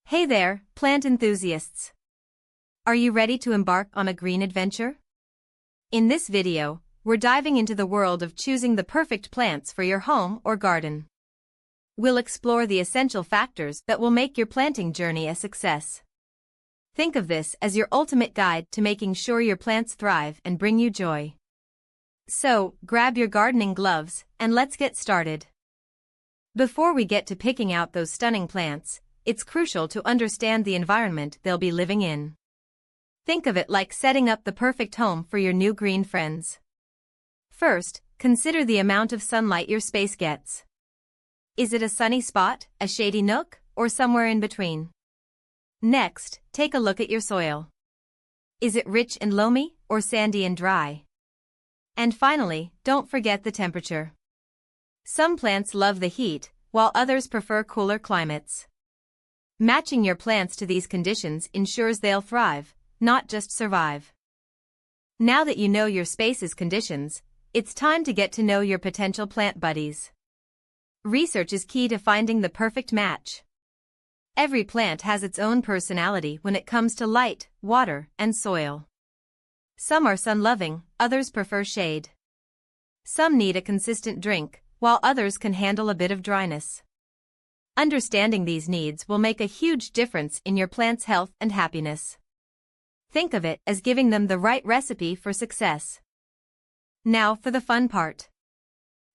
Hey there, plant enthusiasts! Are you ready to embark on a green adventure? In this video, we're diving into the world of choosing the perfect plants for your home or garden. We'll explore the essential factors that will make your planting journey a success. Think of this as your ultimate guide to making sure your plants thrive and bring you joy. So, grab your gardening gloves, and let's get started. Before we get to picking out those stunning plants, it's crucial to understand the environment they'll be living in. Think of it like setting up the perfect home for your new green friends. First, consider the amount of sunlight your space gets. Is it a sunny spot, a shady nook, or somewhere in between? Next, take a look at your soil. Is it rich and loamy, or sandy and dry? And finally, don't forget the temperature. Some plants love the heat, while others prefer cooler climates. Matching your plants to these conditions ensures they'll thrive, not just survive. Now that you know your space's conditions, it's time to get to know your potential plant buddies. Research is key to finding the perfect match. Every plant has its own personality when it comes to light, water, and soil. Some are sun-loving, others prefer shade. Some need a consistent drink, while others can handle a bit of dryness. Understanding these needs will make a huge difference in your plant's health and happiness. Think of it as giving them the right recipe for success. Now for the fun part.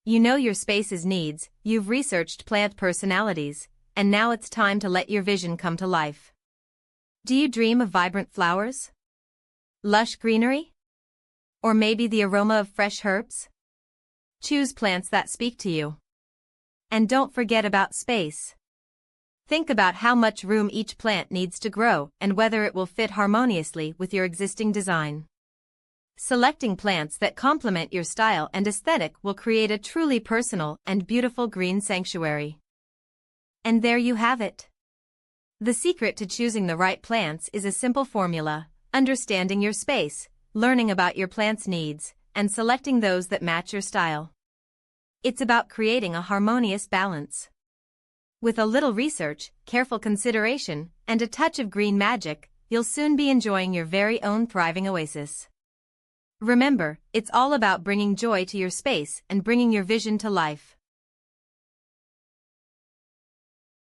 You know your space's needs, you've researched plant personalities, and now it's time to let your vision come to life. Do you dream of vibrant flowers? Lush greenery? Or maybe the aroma of fresh herbs? Choose plants that speak to you. And don't forget about space. Think about how much room each plant needs to grow and whether it will fit harmoniously with your existing design. Selecting plants that complement your style and aesthetic will create a truly personal and beautiful green sanctuary. And there you have it. The secret to choosing the right plants is a simple formula: understanding your space, learning about your plant's needs, and selecting those that match your style. It's about creating a harmonious balance. With a little research, careful consideration, and a touch of green magic, you'll soon be enjoying your very own thriving oasis. Remember, it's all about bringing joy to your space and bringing your vision to life.